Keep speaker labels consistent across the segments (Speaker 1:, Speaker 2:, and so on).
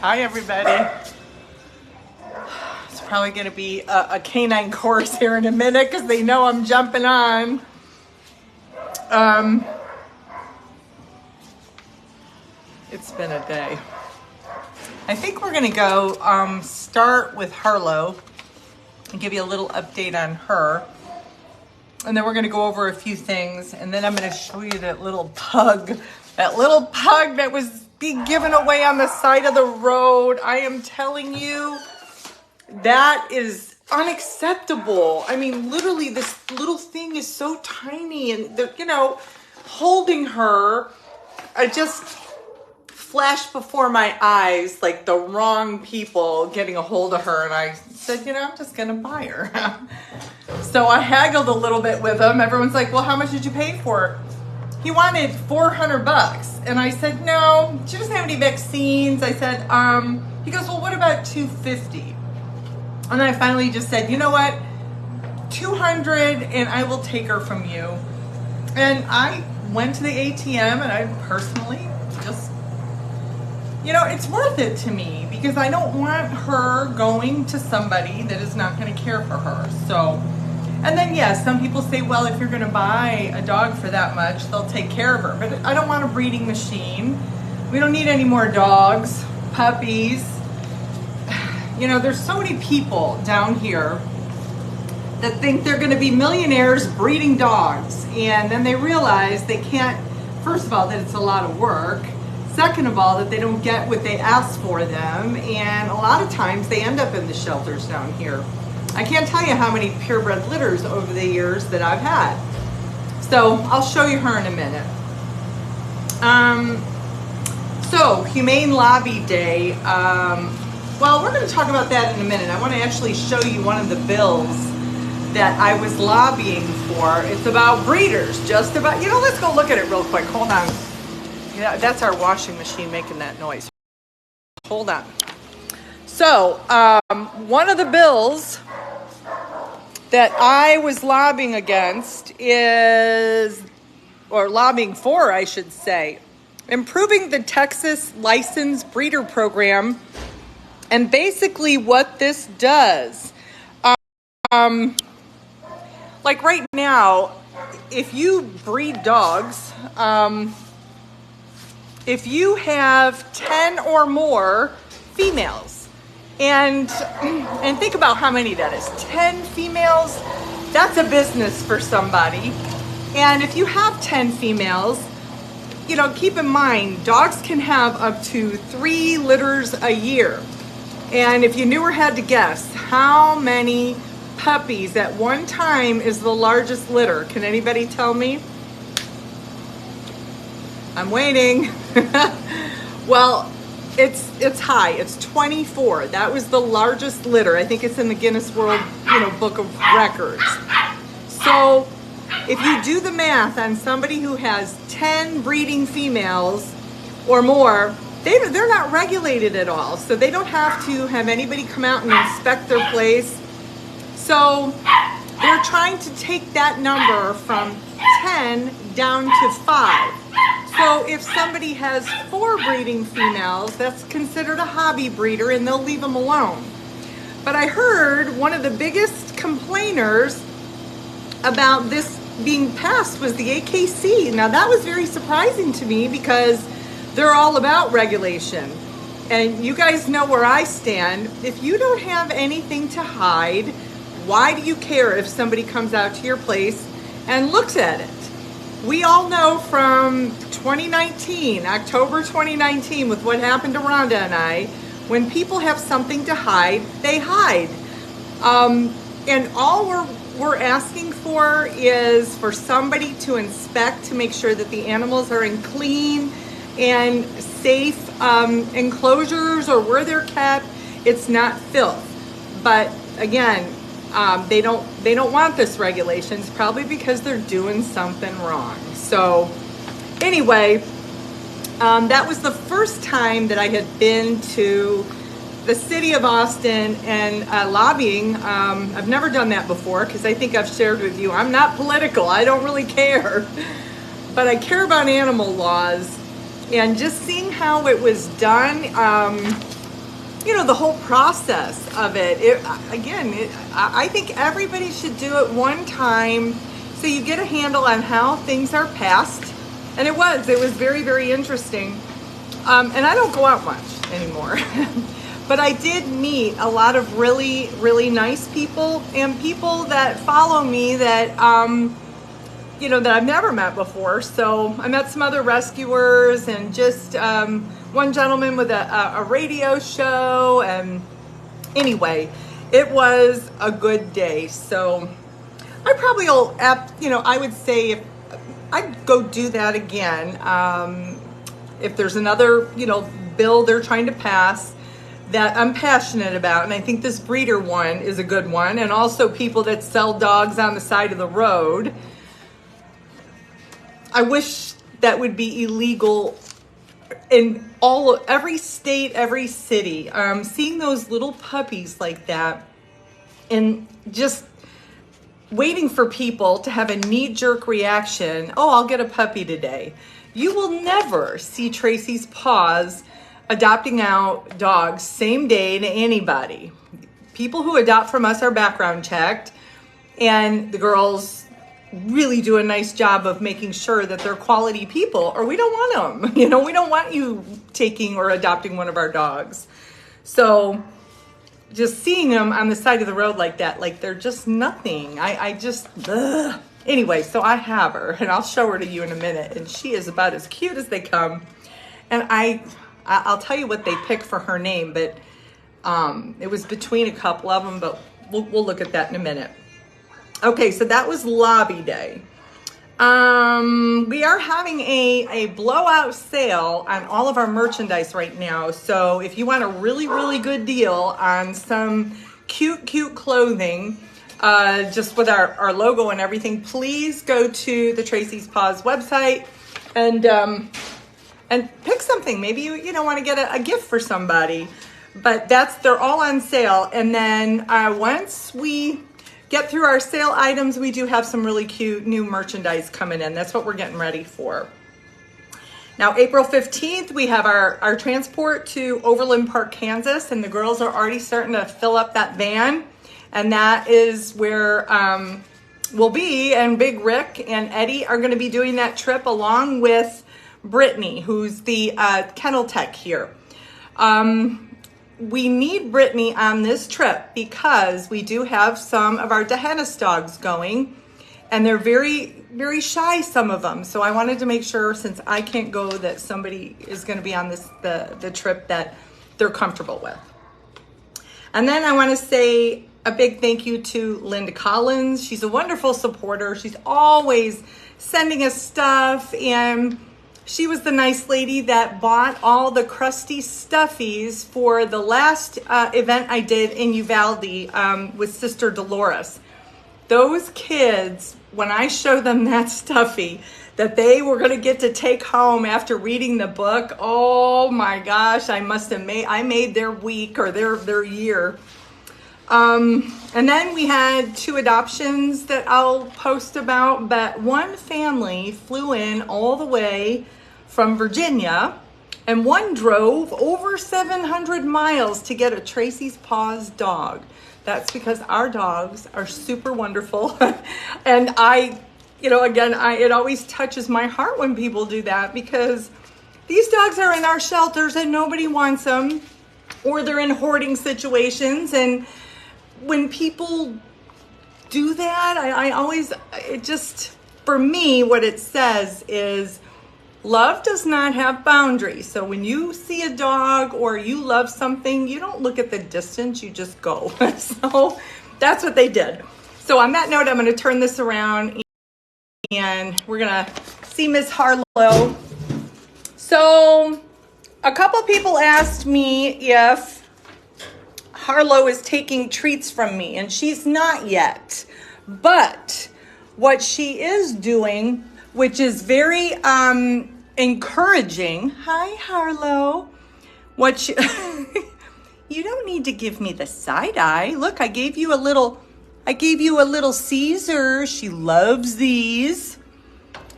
Speaker 1: Hi everybody. It's probably going to be a canine course here in a minute because they know I'm jumping on. It's been a day. I think we're going to go start with Harlow and give you a little update on her. And then we're going to go over a few things. And then I'm going to show you that little pug that was being given away on the side of the road. I am telling you, that is unacceptable. I mean, literally, this little thing is so tiny, and holding her, I just flashed before my eyes like the wrong people getting a hold of her, and I said, I'm just gonna buy her. So I haggled a little bit with him. Everyone's like, well, how much did you pay for her? He wanted $400, and I said, no, she doesn't have any vaccines. I said, he goes, well, what about $250? And then I finally just said, you know what, $200, and I will take her from you. And I went to the ATM, and I personally just, it's worth it to me because I don't want her going to somebody that is not going to care for her. So, and then yes, some people say, well, if you're going to buy a dog for that much, they'll take care of her. But I don't want a breeding machine. We don't need any more dogs, puppies. There's so many people down here that think they're going to be millionaires breeding dogs. And then they realize they can't, first of all, that it's a lot of work. Second of all, that they don't get what they ask for them. And a lot of times they end up in the shelters down here. I can't tell you how many purebred litters over the years that I've had. So I'll show you her in a minute. So Humane Lobby Day. Well, we're going to talk about that in a minute. I want to actually show you one of the bills that I was lobbying for. It's about breeders, just about, let's go look at it real quick. Hold on. Yeah, that's our washing machine making that noise. Hold on. So, one of the bills that I was lobbying against lobbying for, I should say, improving the Texas licensed breeder program. And basically what this does, like right now, if you breed dogs, if you have 10 or more females, and think about how many that is, 10 females, that's a business for somebody. And if you have 10 females, keep in mind, dogs can have up to 3 litters a year. And if you knew or had to guess, how many puppies at one time is the largest litter? Can anybody tell me? I'm waiting. Well, it's high. It's 24. That was the largest litter. I think it's in the Guinness World, Book of Records. So if you do the math on somebody who has 10 breeding females or more, they're not regulated at all. So they don't have to have anybody come out and inspect their place. So they're trying to take that number from 10 down to 5. So if somebody has 4 breeding females, that's considered a hobby breeder and they'll leave them alone. But I heard one of the biggest complainers about this being passed was the AKC. Now that was very surprising to me because they're all about regulation. And you guys know where I stand. If you don't have anything to hide, why do you care if somebody comes out to your place and looks at it? We all know from 2019, October 2019, with what happened to Rhonda and I, when people have something to hide, they hide. And all we're asking for is for somebody to inspect to make sure that the animals are in clean and safe enclosures or where they're kept. It's not filth. But again, they don't want this regulations, probably because they're doing something wrong. So anyway, that was the first time that I had been to the city of Austin and lobbying. I've never done that before because I think I've shared with you, I'm not political. I don't really care. But I care about animal laws. And just seeing how it was done, the whole process of it. I think everybody should do it one time so you get a handle on how things are passed. And it was very, very interesting. And I don't go out much anymore. But I did meet a lot of really, really nice people and people that follow me that, that I've never met before. So I met some other rescuers and just one gentleman with a radio show. And anyway, it was a good day. So I probably will, I would say if I'd go do that again. If there's another, bill they're trying to pass that I'm passionate about, and I think this breeder one is a good one, and also people that sell dogs on the side of the road. I wish that would be illegal in every state, every city. Seeing those little puppies like that and just waiting for people to have a knee-jerk reaction, oh, I'll get a puppy today. You will never see Tracy's Paws adopting out dogs same day to anybody. People who adopt from us are background checked, and the girls really do a nice job of making sure that they're quality people, or we don't want them. We don't want you taking or adopting one of our dogs. So just seeing them on the side of the road like that, like they're just nothing. Anyway, so I have her, and I'll show her to you in a minute, and she is about as cute as they come. And I'll tell you what they picked for her name, but it was between a couple of them, but we'll look at that in a minute. Okay, so that was lobby day. We are having a blowout sale on all of our merchandise right now. So if you want a really, really good deal on some cute clothing, just with our logo and everything, please go to the Tracy's Paws website and pick something. Maybe you want to get a gift for somebody, but they're all on sale. And then once we get through our sale items, we do have some really cute new merchandise coming in. That's what we're getting ready for. Now, April 15th, we have our transport to Overland Park, Kansas, and the girls are already starting to fill up that van. And that is where we'll be. And Big Rick and Eddie are going to be doing that trip along with Brittany, who's the kennel tech here. We need Brittany on this trip because we do have some of our Dehennis dogs going, and they're very, very shy, some of them. So I wanted to make sure, since I can't go, that somebody is going to be on the trip that they're comfortable with. And then I want to say a big thank you to Linda Collins. She's a wonderful supporter. She's always sending us stuff, and she was the nice lady that bought all the crusty stuffies for the last event I did in Uvalde with Sister Dolores. Those kids, when I showed them that stuffy that they were going to get to take home after reading the book, oh my gosh, I made their week or their year. And then we had 2 adoptions that I'll post about, but one family flew in all the way from Virginia, and one drove over 700 miles to get a Tracy's Paws dog. That's because our dogs are super wonderful. And it always touches my heart when people do that, because these dogs are in our shelters and nobody wants them, or they're in hoarding situations. And when people do that, for me, what it says is love does not have boundaries. So when you see a dog or you love something, you don't look at the distance, you just go. So that's what they did. So on that note, I'm going to turn this around and we're going to see Miss Harlow. So a couple people asked me if Harlow is taking treats from me, and she's not yet. But what she is doing, which is very encouraging. Hi, Harlow. You don't need to give me the side eye. Look, I gave you a little Caesar. She loves these.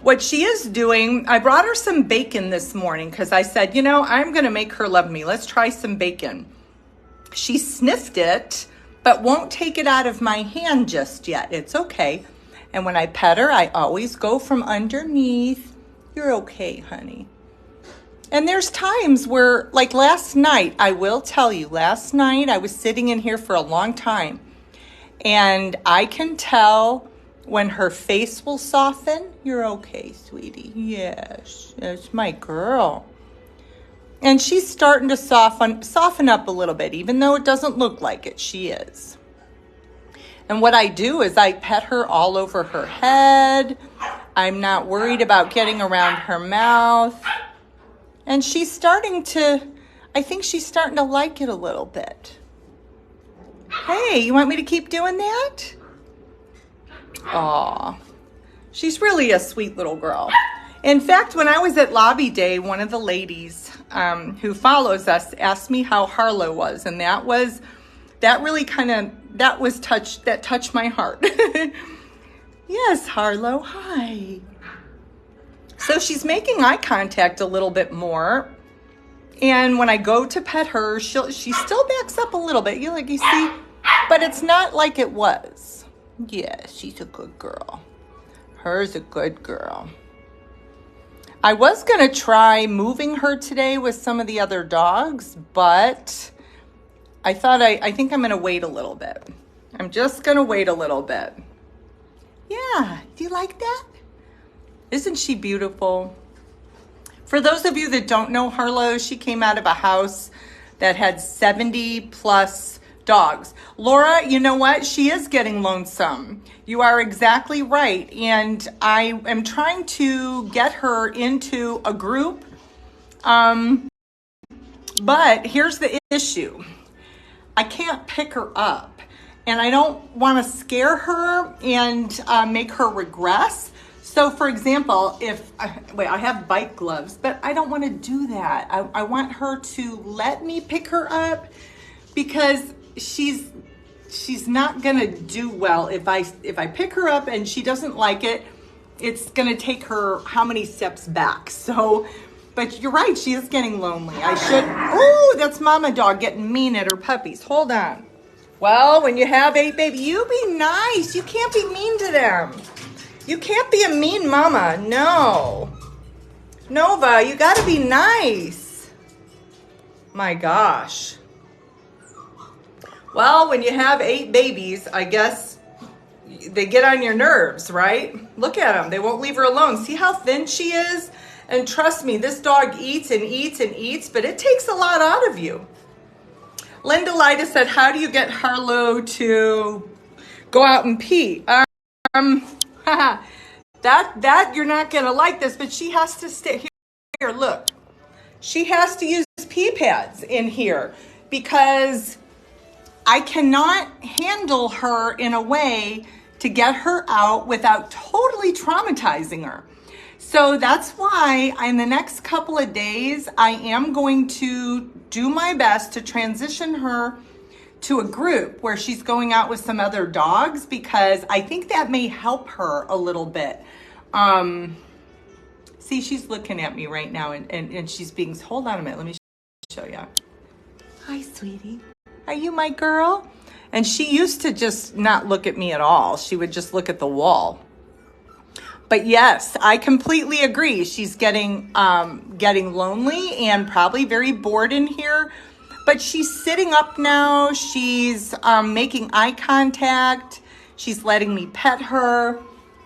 Speaker 1: What she is doing, I brought her some bacon this morning because I said, I'm going to make her love me. Let's try some bacon. She sniffed it, but won't take it out of my hand just yet. It's okay. And when I pet her, I always go from underneath. You're okay, honey. And there's times where, like last night, I will tell you, last night I was sitting in here for a long time, and I can tell when her face will soften. You're okay, sweetie. Yes, that's my girl. And she's starting to soften up a little bit, even though it doesn't look like it. She is. And what I do is I pet her all over her head. I'm not worried about getting around her mouth. And she's starting to, I think she's starting to like it a little bit. Hey, you want me to keep doing that? Aw, she's really a sweet little girl. In fact, when I was at lobby day, one of the ladies who follows us asked me how Harlow was, and that touched my heart. Yes, Harlow, hi. So she's making eye contact a little bit more, and when I go to pet her, she still backs up a little bit. You see, but it's not like it was. Yeah, she's a good girl. Her's a good girl. I was going to try moving her today with some of the other dogs, but I think I'm going to wait a little bit. I'm just going to wait a little bit. Yeah, do you like that? Isn't she beautiful? For those of you that don't know Harlow, she came out of a house that had 70 plus dogs. Laura, you know what? She is getting lonesome. You are exactly right. And I am trying to get her into a group. But here's the issue. I can't pick her up. And I don't want to scare her and make her regress. So for example, I have bike gloves, but I don't want to do that. I want her to let me pick her up because she's not going to do well if I pick her up and she doesn't like it. It's going to take her how many steps back. So, but you're right, she is getting lonely. Oh, that's mama dog getting mean at her puppies. Hold on. Well, when you have 8 babies, you be nice. You can't be mean to them. You can't be a mean mama. No. Nova, you got to be nice. My gosh. Well, when you have 8 babies, I guess they get on your nerves, right? Look at them. They won't leave her alone. See how thin she is? And trust me, this dog eats and eats and eats, but it takes a lot out of you. Linda Lida said, how do you get Harlow to go out and pee? That you're not going to like this, but she has to stay here. Look, she has to use pee pads in here because I cannot handle her in a way to get her out without totally traumatizing her. So that's why in the next couple of days, I am going to do my best to transition her to a group where she's going out with some other dogs because I think that may help her a little bit. See, she's looking at me right now and she's being, hold on a minute, let me show you. Hi, sweetie. Are you my girl? And she used to just not look at me at all. She would just look at the wall. But yes, I completely agree. She's getting lonely and probably very bored in here. But she's sitting up now. She's making eye contact. She's letting me pet her.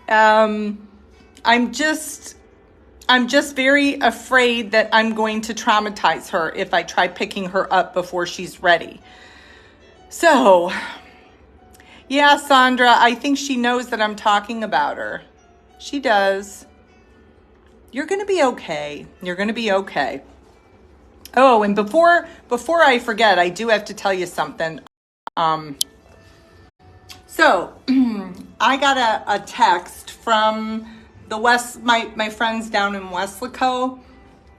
Speaker 1: I'm just very afraid that I'm going to traumatize her if I try picking her up before she's ready. So, yeah, Sandra, I think she knows that I'm talking about her. She does. You're going to be okay. You're going to be okay. Oh, and before I forget, I do have to tell you something. So I got a text from my friends down in Weslaco.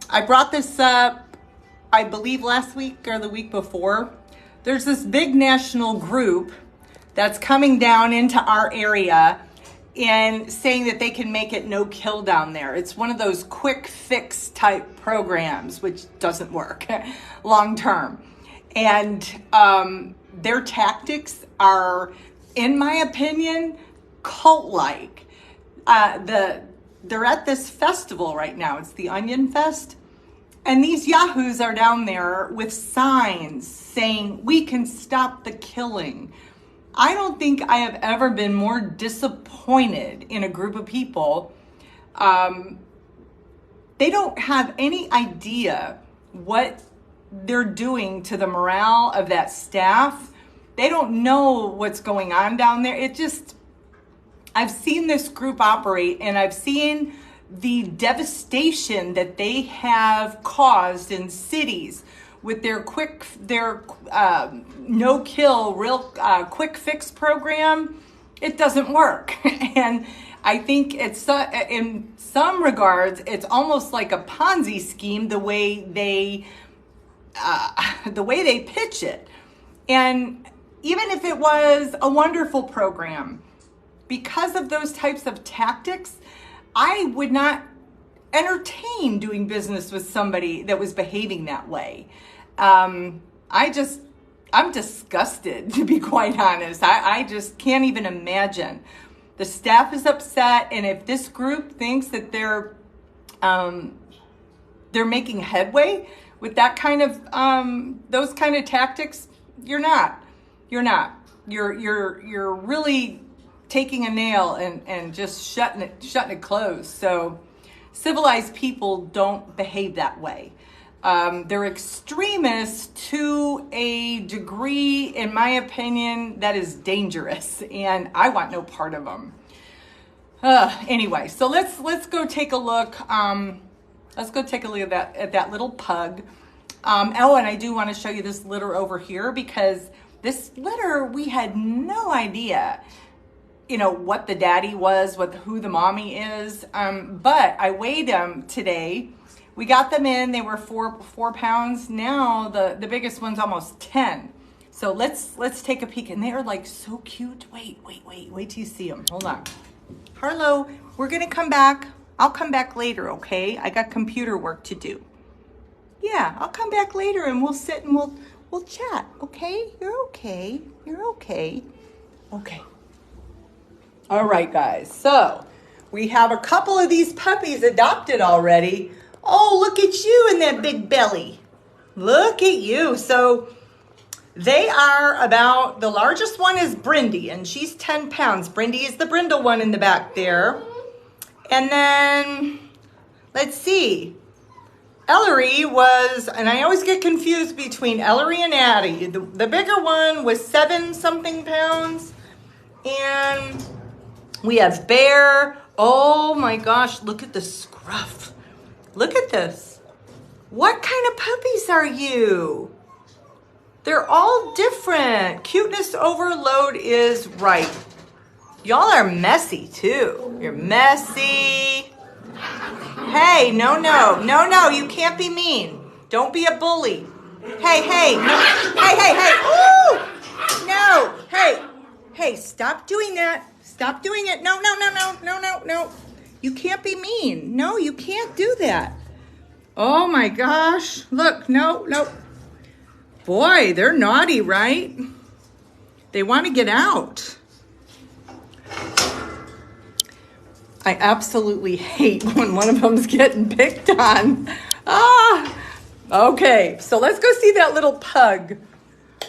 Speaker 1: I brought this up, I believe last week or the week before. There's this big national group that's coming down into our area and saying that they can make it no kill down there. It's one of those quick fix type programs, which doesn't work long term. And their tactics are, in my opinion, cult-like. They're at this festival right now. It's the Onion Fest. And these yahoos are down there with signs saying, "We can stop the killing." I don't think I have ever been more disappointed in a group of people. They don't have any idea what they're doing to the morale of that staff. They don't know what's going on down there. I've seen this group operate, and I've seen the devastation that they have caused in cities with their no-kill, real quick fix program. It doesn't work. And I think it's in some regards, it's almost like a Ponzi scheme the way they pitch it. And even if it was a wonderful program, because of those types of tactics, I would not entertain doing business with somebody that was behaving that way. I'm disgusted, to be quite honest. I just can't even imagine. The staff is upset, and if this group thinks that they're making headway with that kind of those kind of tactics, you're not. You're really taking a nail and just shutting it closed. So civilized people don't behave that way. They're extremists to a degree, in my opinion, that is dangerous, and I want no part of them. Anyway, so let's go take a look. Let's go take a look at that little pug. Oh, and I do want to show you this litter over here, because this litter, we had no idea, what the daddy was, who the mommy is. But I weighed them today. We got them in. They were 4 pounds. Now the biggest one's almost 10. So let's take a peek. And they are like so cute. Wait till you see them. Hold on. Harlow, we're gonna come back. I'll come back later, okay? I got computer work to do. Yeah, I'll come back later and we'll sit and we'll chat, okay? You're okay. Okay. All right, guys. So we have a couple of these puppies adopted already. Oh, look at you and that big belly. Look at you. So they are the largest one is Brindy, and she's 10 pounds. Brindy is the brindle one in the back there. And then, let's see. Ellery was, and I always get confused between Ellery and Addie. The bigger one was 7-something pounds. And we have Bear. Oh my gosh, look at the scruff. Look at this. What kind of puppies are you? They're all different. Cuteness overload is right. Y'all are messy too. You're messy. Hey, no, you can't be mean. Don't be a bully. Hey, no. Hey, ooh! No, hey, stop doing that. Stop doing it. No. You can't be mean. No, you can't do that. Oh my gosh. Look, no. Boy, they're naughty, right? They want to get out. I absolutely hate when one of them's getting picked on. Okay, so let's go see that little pug.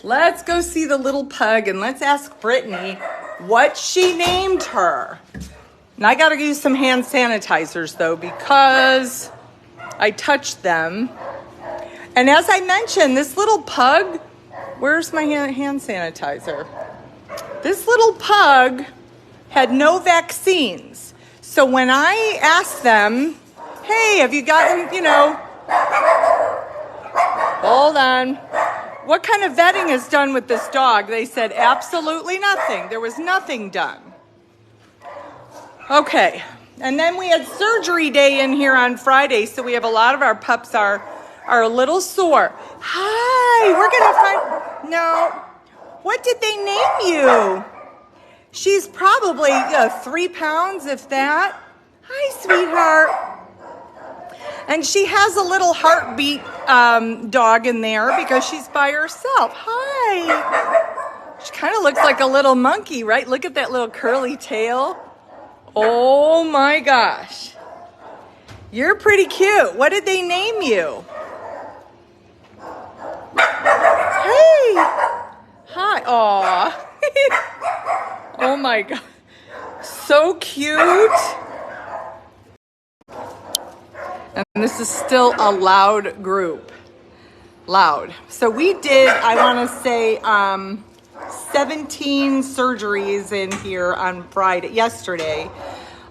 Speaker 1: Let's go see the little pug, and let's ask Brittany what she named her. And I got to use some hand sanitizers, though, because I touched them. And as I mentioned, this little pug, where's my hand sanitizer? This little pug had no vaccines. So when I asked them, hey, have you gotten, hold on, what kind of vetting is done with this dog? They said absolutely nothing. There was nothing done. Okay, and then we had surgery day in here on Friday, so we have a lot of our pups are a little sore. Hi, we're gonna find, no, what did they name you? She's probably 3 pounds, if that. Hi, sweetheart. And she has a little heartbeat dog in there because she's by herself. Hi. She kind of looks like a little monkey, right? Look at that little curly tail. Oh my gosh. You're pretty cute. What did they name you? Hey. Hi. Aw. Oh my God. So cute. And this is still a loud group. Loud. So we did, I want to say, 17 surgeries in here on yesterday.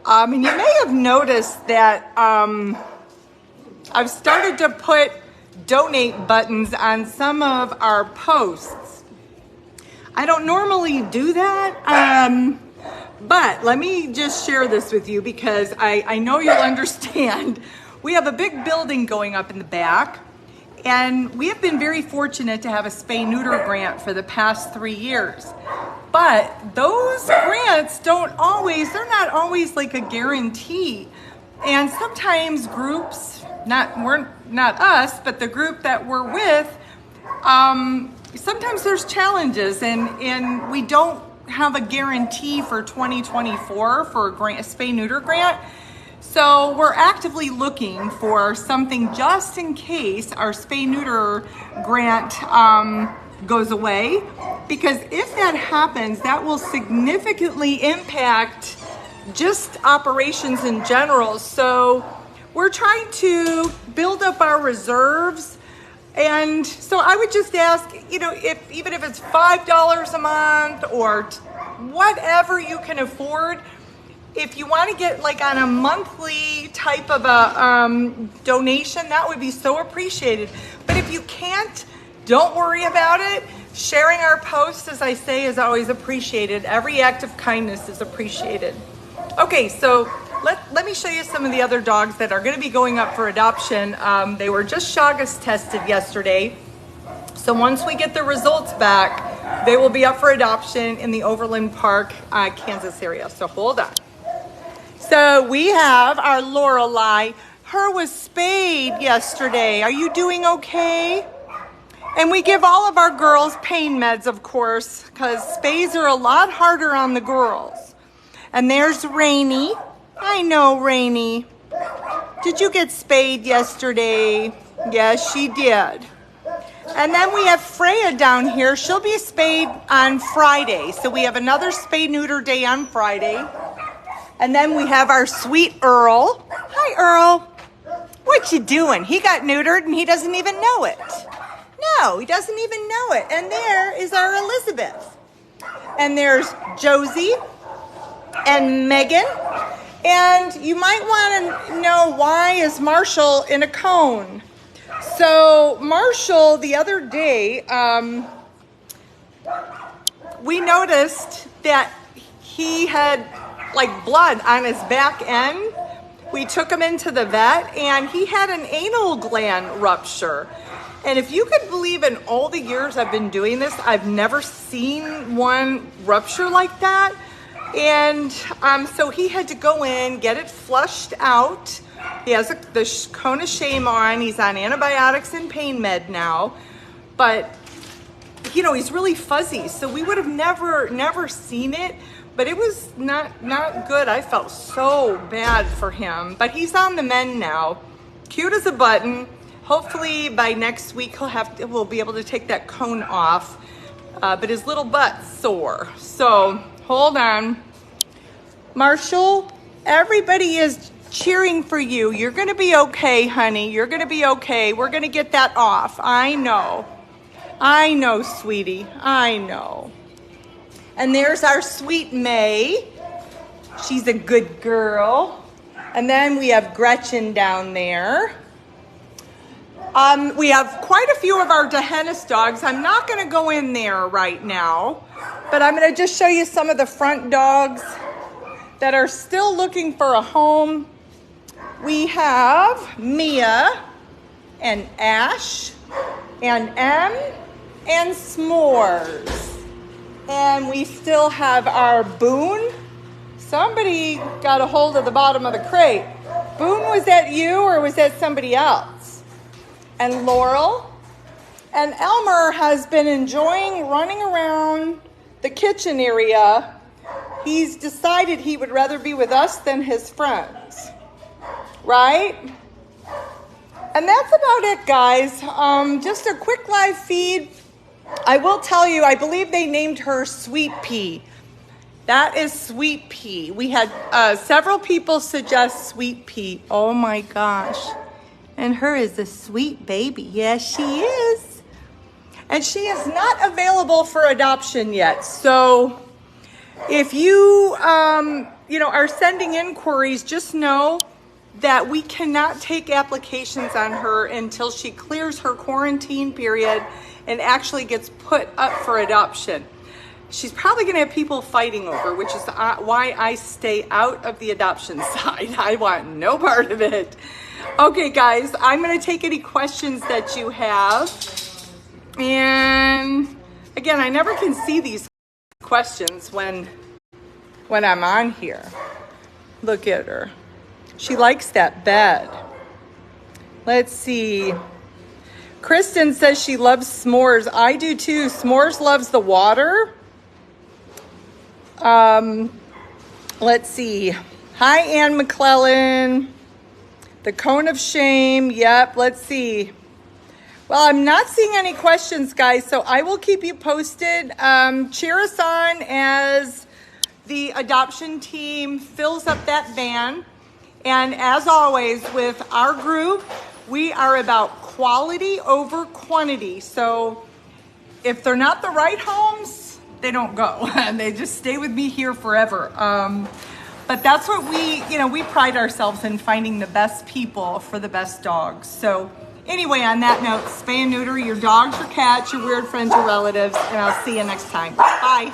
Speaker 1: And you may have noticed that I've started to put donate buttons on some of our posts. I don't normally do that, but let me just share this with you because I know you'll understand. We have a big building going up in the back, and we have been very fortunate to have a spay-neuter grant for the past 3 years. But those grants they're not always like a guarantee. And sometimes groups, not us, but the group that we're with, sometimes there's challenges and we don't have a guarantee for 2024 for a spay-neuter grant. So we're actively looking for something just in case our spay-neuter grant goes away. Because if that happens, that will significantly impact just operations in general. So we're trying to build up our reserves. And so I would just ask, even if it's $5 a month or whatever you can afford, if you want to get like on a monthly type of a donation, that would be so appreciated. But if you can't, don't worry about it. Sharing our posts, as I say, is always appreciated. Every act of kindness is appreciated. Okay, so let me show you some of the other dogs that are going to be going up for adoption. They were just Chagas tested yesterday. So once we get the results back, they will be up for adoption in the Overland Park, Kansas area. So hold on. So we have our Lorelei. Her was spayed yesterday. Are you doing okay? And we give all of our girls pain meds, of course, because spays are a lot harder on the girls. And there's Rainy. I know, Rainy. Did you get spayed yesterday? Yes, she did. And then we have Freya down here. She'll be spayed on Friday. So we have another spay-neuter day on Friday. And then we have our sweet Earl. Hi, Earl. What you doing? He got neutered and he doesn't even know it. No, he doesn't even know it. And there is our Elizabeth. And there's Josie and Megan. And you might want to know, why is Marshall in a cone? So Marshall, the other day, we noticed that he had like blood on his back end. We took him into the vet and he had an anal gland rupture. And if you could believe, in all the years I've been doing this, I've never seen one rupture like that. And so he had to go in, get it flushed out. He has the cone of shame on. He's on antibiotics and pain med now. But, he's really fuzzy. So we would have never seen it. But it was not good. I felt so bad for him. But he's on the mend now. Cute as a button. Hopefully by next week we'll be able to take that cone off. But his little butt's sore. So hold on. Marshall, everybody is cheering for you. You're going to be okay, honey. You're going to be okay. We're going to get that off. I know. I know, sweetie. I know. And there's our sweet May. She's a good girl. And then we have Gretchen down there. We have quite a few of our Dehennis dogs. I'm not going to go in there right now, but I'm going to just show you some of the front dogs that are still looking for a home. We have Mia and Ash and M and S'mores. And we still have our Boone. Somebody got a hold of the bottom of the crate. Boone, was that you or was that somebody else? And Laurel. And Elmer has been enjoying running around the kitchen area. He's decided he would rather be with us than his friends. Right? And that's about it, guys. Just a quick live feed. I will tell you, I believe they named her Sweet Pea. That is Sweet Pea. We had several people suggest Sweet Pea. Oh my gosh. And her is a sweet baby. Yes, she is. And she is not available for adoption yet. So if you, are sending inquiries, just know that we cannot take applications on her until she clears her quarantine period and actually gets put up for adoption. She's probably going to have people fighting over, which is why I stay out of the adoption side. I want no part of it. Okay, guys, I'm going to take any questions that you have. And again, I never can see these questions when I'm on here. Look at her. She likes that bed. Let's see. Kristen says she loves s'mores. I do too. S'mores loves the water. Let's see. Hi, Ann McClellan. The cone of shame. Yep, let's see. Well, I'm not seeing any questions, guys, so I will keep you posted. Cheer us on as the adoption team fills up that van. And as always, with our group, we are about quality over quantity. So if they're not the right homes, they don't go. They just stay with me here forever. But that's what we pride ourselves in, finding the best people for the best dogs. So anyway, on that note, spay and neuter your dogs, your cats, your weird friends, your relatives, and I'll see you next time. Bye.